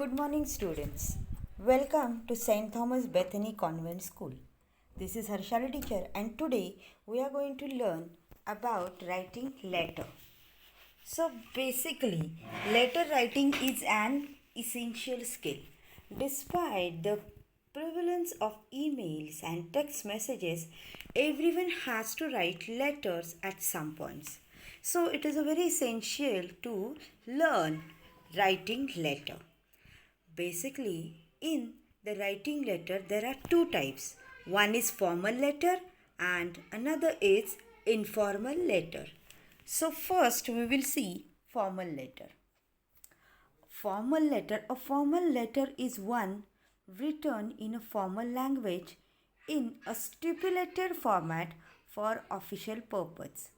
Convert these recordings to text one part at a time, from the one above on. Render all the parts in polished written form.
Good morning, students. Welcome to St. Thomas Bethany Convent School. This is Harshali teacher, and today we are going to learn about writing letter. So, basically, letter writing is an essential skill. Despite the prevalence of emails and text messages, everyone has to write letters at some points. So, it is a very essential to learn writing letter. Basically, in the writing letter, there are two types. One is formal letter and another is informal letter. So, first we will see formal letter. A formal letter is one written in a formal language in a stipulated format for official purpose.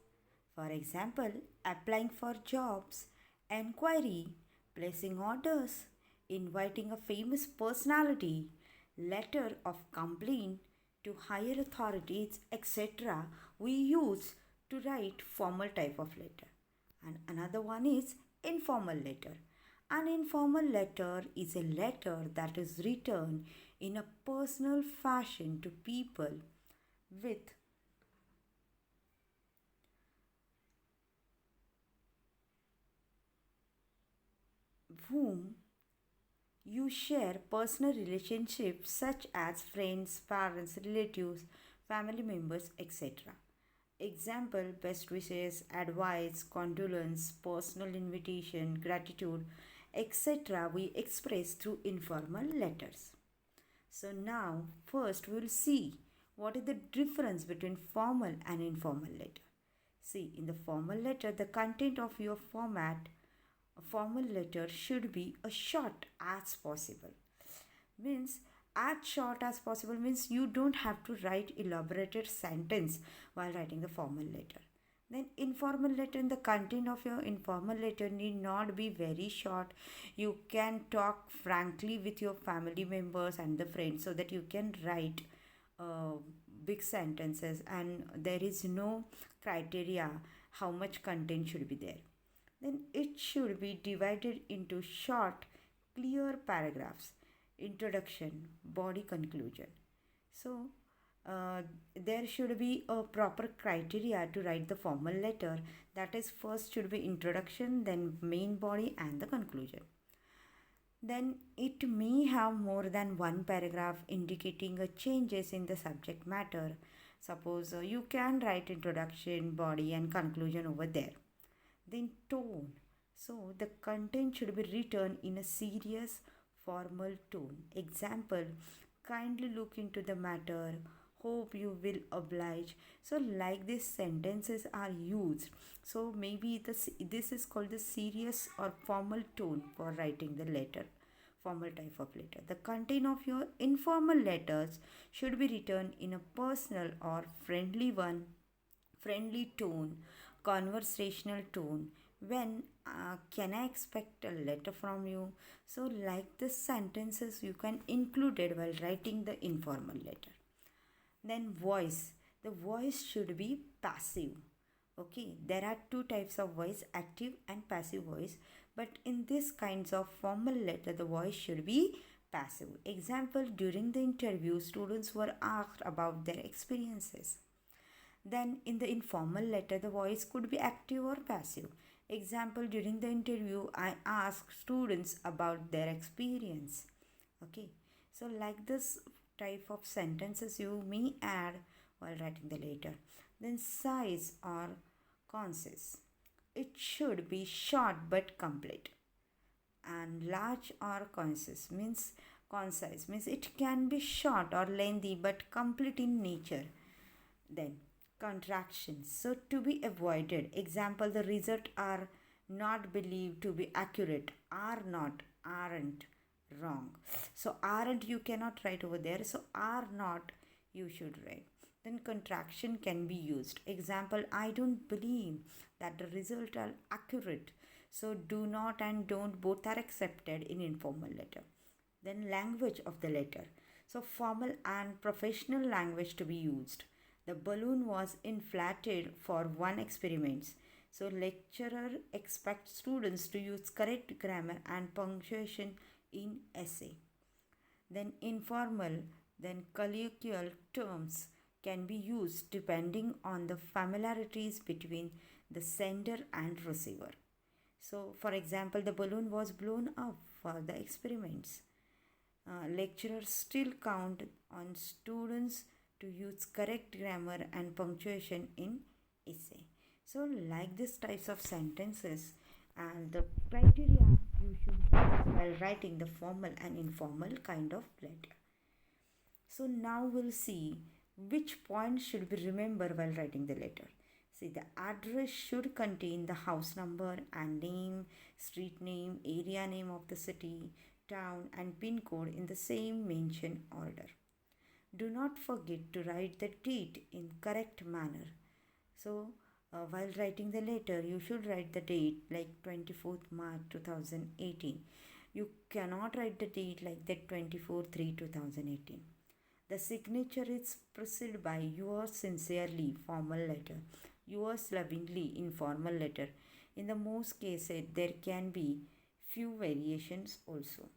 For example, applying for jobs, enquiry, placing orders, inviting a famous personality, letter of complaint to higher authorities, etc. We use to write formal type of letter. And another one is informal letter. An informal letter is a letter that is written in a personal fashion to people with whom you share personal relationships such as friends, parents, relatives, family members, etc. Example: best wishes, advice, condolence, personal invitation, gratitude, etc. we express through informal letters. So now first we will see what is the difference between formal and informal letter. See, in the formal letter, the content of your format, a formal letter should be as short as possible. Means as short as possible means you don't have to write elaborated sentence while writing the formal letter. Then informal letter, the content of your informal letter need not be very short. You can talk frankly with your family members and the friends so that you can write big sentences, and there is no criteria how much content should be there. Then it should be divided into short, clear paragraphs: introduction, body, conclusion. So, there should be a proper criteria to write the formal letter. That is, first should be introduction, then main body, and the conclusion. Then it may have more than one paragraph indicating a changes in the subject matter. Suppose you can write introduction, body, and conclusion over there. Then tone. So the content should be written in a serious, formal tone. Example: kindly look into the matter. Hope you will oblige. So like these sentences are used. So maybe this is called the serious or formal tone for writing the letter. Formal type of letter. The content of your informal letters should be written in a personal or friendly tone, conversational tone. When can I expect a letter from you? So, like the sentences you can include it while writing the informal letter. Then, voice. The voice should be passive. Okay, there are two types of voice: active and passive voice. But in this kinds of formal letter, the voice should be passive. Example: during the interview, students were asked about their experiences. Then, in the informal letter, the voice could be active or passive. Example: during the interview, I asked students about their experience. Okay, so like this type of sentences you may add while writing the letter. Then, size or concise. It should be short but complete. And large or concise means it can be short or lengthy but complete in nature. Then contractions, so to be avoided. Example: the result are not believed to be accurate, are not, aren't, wrong. So aren't you cannot write over there, so are not you should write. Then contraction can be used. Example: I don't believe that the result are accurate. So do not and don't both are accepted in informal letter. Then language of the letter. So formal and professional language to be used. The balloon was inflated for one experiment. So lecturer expects students to use correct grammar and punctuation in essay. Then informal, then colloquial terms can be used depending on the familiarities between the sender and receiver. So, for example, the balloon was blown up for the experiments. Lecturers still count on students to use correct grammar and punctuation in essay. So, like this types of sentences and the criteria you should use while writing the formal and informal kind of letter. So now we'll see which points should be remembered while writing the letter. See, the address should contain the house number and name, street name, area name of the city, town, and pin code in the same mention order. Do not forget to write the date in correct manner. So, while writing the letter, you should write the date like 24th March 2018. You cannot write the date like that 24/3/2018. The signature is preceded by yours sincerely formal letter, yours lovingly informal letter. In the most cases, there can be few variations also.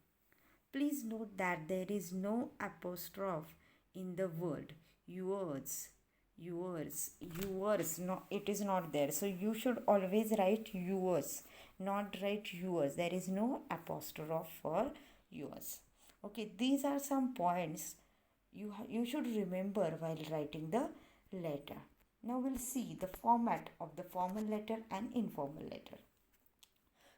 Please note that there is no apostrophe in the word yours. Yours, no, it is not there. So you should always write yours, not write yours. There is no apostrophe for yours. Okay, these are some points you should remember while writing the letter. Now we'll see the format of the formal letter and informal letter.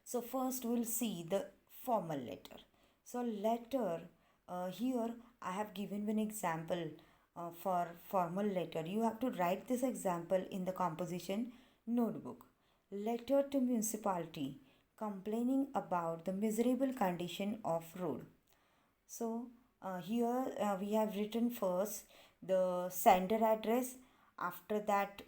So first we'll see the formal letter. So letter, here I have given an example for formal letter. You have to write this example in the composition notebook. Letter to municipality complaining about the miserable condition of road. So here we have written first the sender address, after that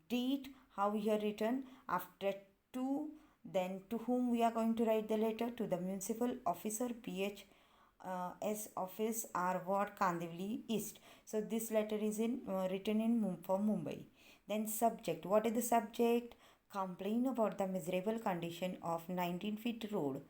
date, how we have written, after to, then to whom we are going to write the letter, to the municipal officer, PH S office, R ward, Kandivali East. So this letter is in written in for Mumbai. Then subject, what is the subject? Complain about the miserable condition of 19 feet road,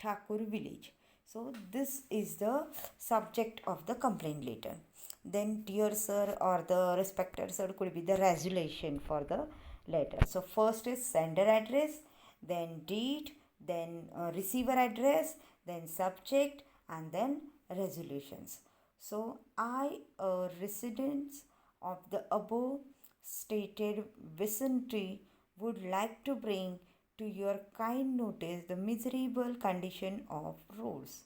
Thakur village. So this is the subject of the complaint letter. Then dear sir or the respected sir could be the resolution for the letter. So first is sender address, then date, then receiver address, then subject, and then resolutions. So I, a resident of the above stated vicinity, would like to bring to your kind notice the miserable condition of roads.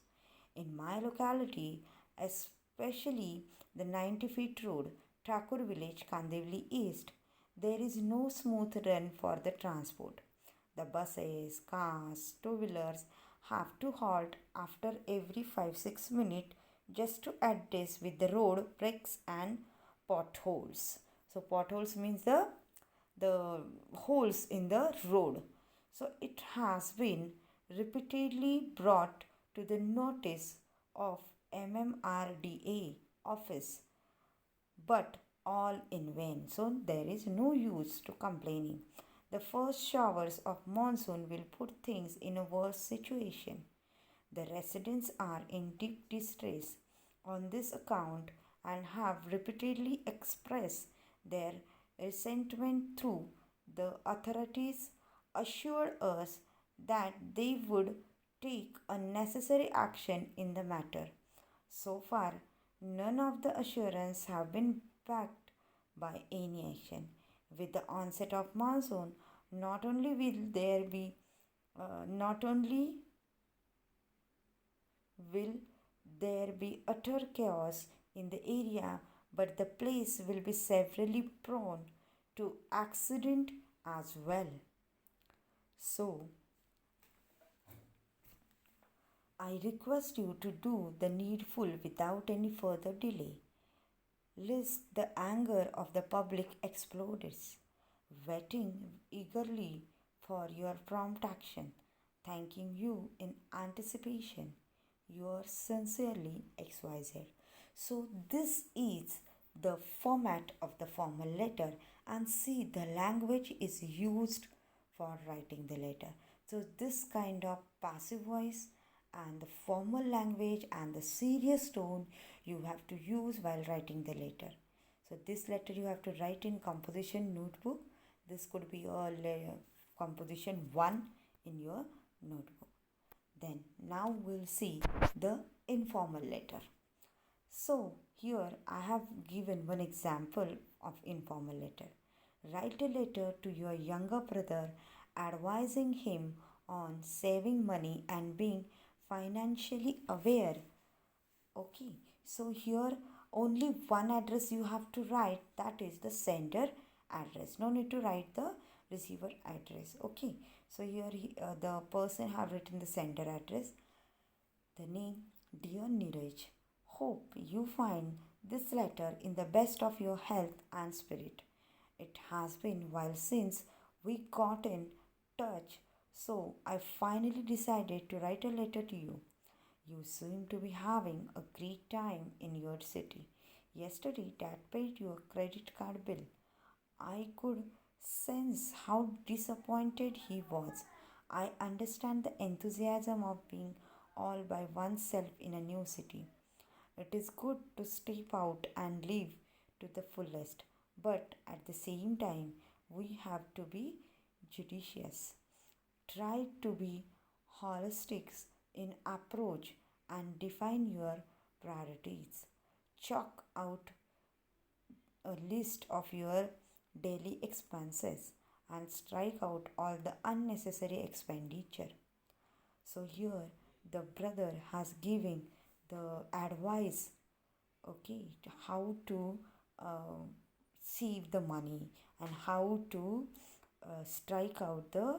In my locality, especially the 90 feet road, Thakur village, Kandivali East, there is no smooth run for the transport. The buses, cars, two-wheelers have to halt after every 5-6 minutes just to adjust with the road bricks and potholes. So potholes means the holes in the road. So it has been repeatedly brought to the notice of MMRDA office, but all in vain. So there is no use to complaining. The first showers of monsoon will put things in a worse situation. The residents are in deep distress on this account and have repeatedly expressed their resentment through the authorities assured us that they would take a necessary action in the matter. So far, none of the assurances have been backed by any action. With the onset of monsoon, not only will there be utter chaos in the area, but the place will be severely prone to accident as well. So, I request you to do the needful without any further delay. Lest the anger of the public explodes, waiting eagerly for your prompt action, thanking you in anticipation. Yours sincerely, XYZ. So, this is the format of the formal letter, and see the language is used for writing the letter. So, this kind of passive voice and the formal language and the serious tone you have to use while writing the letter. So this letter you have to write in composition notebook. This could be composition 1 in your notebook. Then now we'll see the informal letter. So here I have given one example of informal letter. Write a letter to your younger brother advising him on saving money and being financially aware. Okay, so here only one address you have to write, that is the sender address. No need to write the receiver address. Okay, so here the person have written the sender address. The name, Dear Neeraj, hope you find this letter in the best of your health and spirit. It has been a while since we got in touch, so I finally decided to write a letter to you. You seem to be having a great time in your city. Yesterday, Dad paid your credit card bill. I could sense how disappointed he was. I understand the enthusiasm of being all by oneself in a new city. It is good to step out and live to the fullest, but at the same time, we have to be judicious. Try to be holistic in approach and define your priorities. Chalk out a list of your daily expenses and strike out all the unnecessary expenditure. So here the brother has given the advice, okay, how to uh, save the money and how to strike out the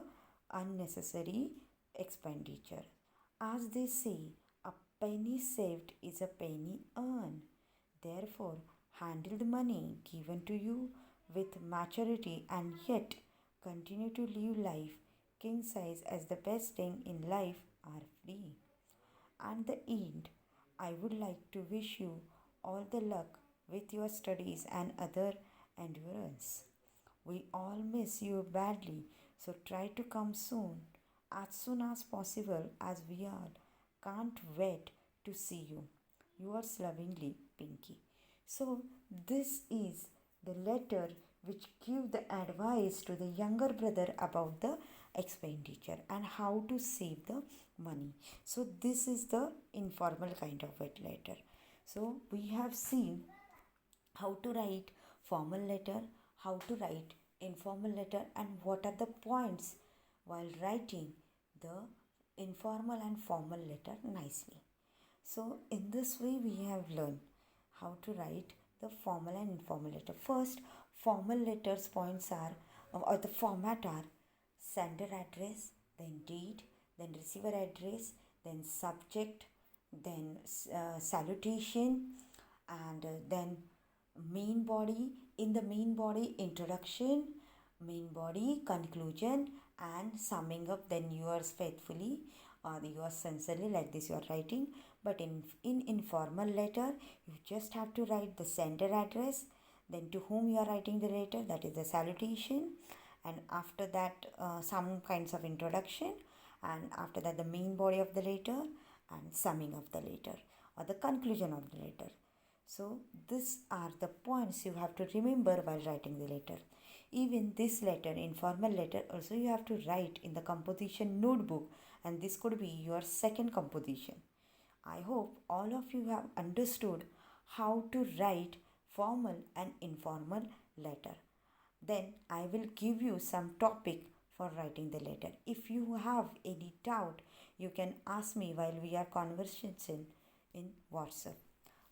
unnecessary expenditure. As they say, a penny saved is a penny earned. Therefore, handle the money given to you with maturity and yet continue to live life king size, as the best thing in life are free. At the end, I would like to wish you all the luck with your studies and other endurance. We all miss you badly, so try to come soon as possible, as we all can't wait to see you. Yours lovingly, Pinky. So this is the letter which give the advice to the younger brother about the expenditure and how to save the money. So this is the informal kind of it letter. So we have seen how to write formal letter, how to write informal letter, and what are the points while writing the informal and formal letter nicely. So in this way we have learned how to write the formal and informal letter. First, formal letters points are or the format are sender address, then date, then receiver address, then subject, then salutation, and then main body. In the main body, introduction, main body, conclusion, and summing up. Then yours faithfully or yours sincerely, like this you are writing. But in informal letter, you just have to write the sender address, then to whom you are writing the letter, that is the salutation, and after that some kinds of introduction, and after that the main body of the letter and summing of the letter or the conclusion of the letter. So these are the points you have to remember while writing the letter. Even this letter, informal letter, also you have to write in the composition notebook, and this could be your second composition. I hope all of you have understood how to write formal and informal letter. Then I will give you some topic for writing the letter. If you have any doubt, you can ask me while we are conversing in WhatsApp.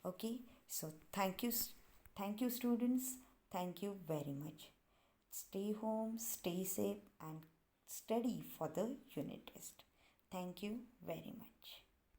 Okay, so thank you students, thank you very much. Stay home, stay safe, and study for the unit test. Thank you very much.